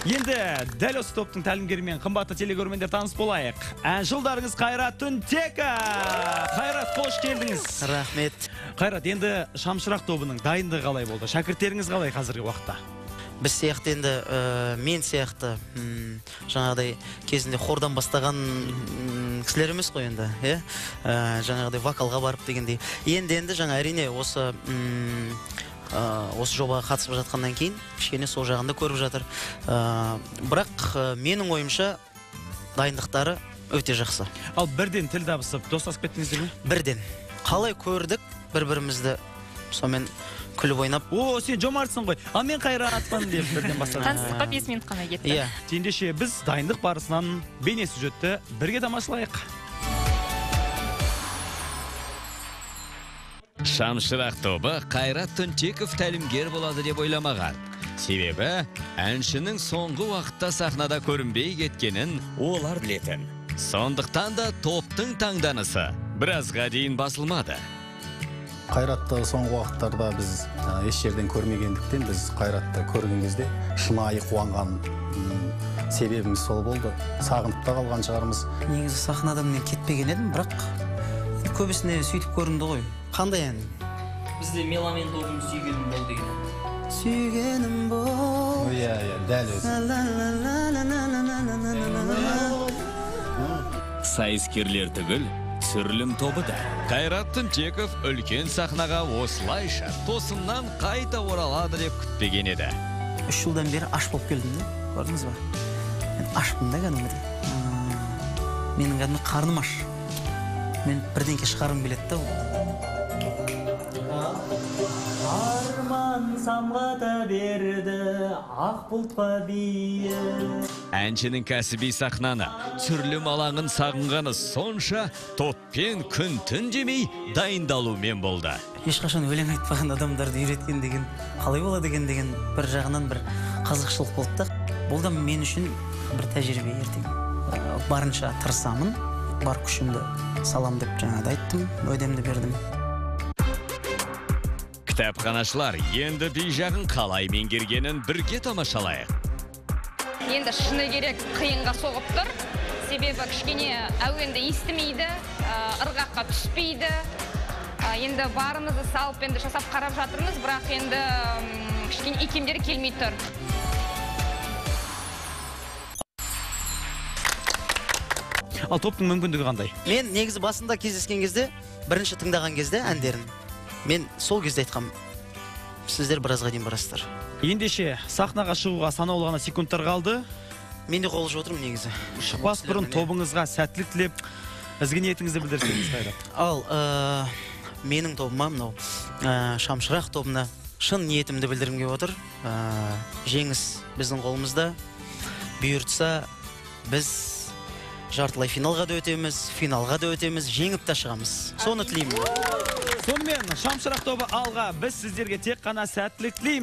Енді дәл осы топтың тәлімгерімен қымбатты телегөрмендер таныс болайық. Жылдарыңыз Қайрат Түнтеков. Қайрат, қош келдіңіз. Рахмет. Қайрат, енді Шамшырақ тобының дайындығы қалай болды? Шәкірттеріңіз қалай қазіргі уақытта? Біз сияқты енді мен сияқты жаңағыдай кезінде хордан бастаған кісілер емес қой енді, жаңағыдай вокалға барып дегендей. Енді жаңа әрине осы жобаға қатысып жатқаннан кейін кішкене сол жағында көріп жатыр. Бірақ менің ойымша дайындықтары өте жақсы. Ал бірден тіл табысып достасып кеттіңіздер ме? Бірден. Қалай көрдік бір-бірімізді, сонымен күліп ойнап. О, сен жомартсың ғой. Ал мен Қайратпын деп бірден бастадым. Таныстыққа 5 минут қана кетті. Иә. Ендеше біз дайындық барысынан бейне сюжетті бірге тамашалайық. Шамшырақ тобы Қайрат Түнтеков тәлімгер болады деп ойламаған. Себебі әншінің соңғы уақытта сахнада көрінбей кеткенін олар білетін. Сондықтан да топтың таңданысы біразға дейін басылмады. Қайратты соңғы уақыттарда біз еш жерден көрмегендіктен біз Қайратты көрген кезде шынайы қуанған себебіміз сол болды. Сағынып та қалған шығармыз. Негізі сахнадан мен кетпеген едім, бірақ көбісіне сөйтіп көрінді ғой. Қандай ән? Бізде меломен тобының сүйгенім бол деген. Сүйгенім бол. Иә, дәл өзі. Сайыскерлер түгіл, түсірілім тобы да. Қайрат Түнтеков үлкен сахнаға осылайша тосыннан қайта оралады деп күтпеген еді. 3 жылдан бері аш болып келдім де, көрдіңіз ба? Мен ашпын да кәдімгідей. Менің кәдімгі қарным аш. Мен бірдеңке шығарым келеді да. Арман самғата берді, ақ бұлтқа бие. Әншінің кәсіби сахнаны, түсірілім алаңын сағынғаны сонша топпен күн-түн демей дайындалумен болды. Ешқашан өлең айтпаған адамдарды үйреткен деген, қалай болады деген бір жағынан бір қызықшылық болды да. Бұл да мен үшін бір тәжірибе ертең. Барынша тырысамын, бар күшімді салам деп жаңада айттым, өйдемді бердім. Кітапханашылар енді бей жағын қалай меңгергенін бірге тамашалайық. Енді шыны керек қиынға соғып тұр. Себебі кішкене әуенді естімейді, ырғаққа түспейді. Енді барымызды салып енді жасап қарап жатырмыз, бірақ енді кішкене икемдері келмей тұр. Ал топтың мүмкіндігі қандай? Мен негізі басында кездескен кезде, бірінші тыңдаған кезде әндерін, мен сол кезде айтқам, сіздер біразға дейін барасыздар. Ендеше сахнаға шығуға санаулы ғана секундтар қалды. Мен де қолып отырмын негізі. Шықпас бұрын тобыңызға сәттілік тілеп, ізгі ниетіңізді білдірсеңіз, Қайрат. Ал менің тобыма, мынау Шамшырақ тобына шын ниетімді білдіргім келіп отыр. Жеңіс біздің қолымызда. Бұйыртса біз жартылай финалға да өтеміз, финалға да өтеміз, жеңіп та шығамыз. Соны тілеймін. Сонымен Шамшырақ тобы алға, біз сіздерге тек қана сәттілік тілейміз.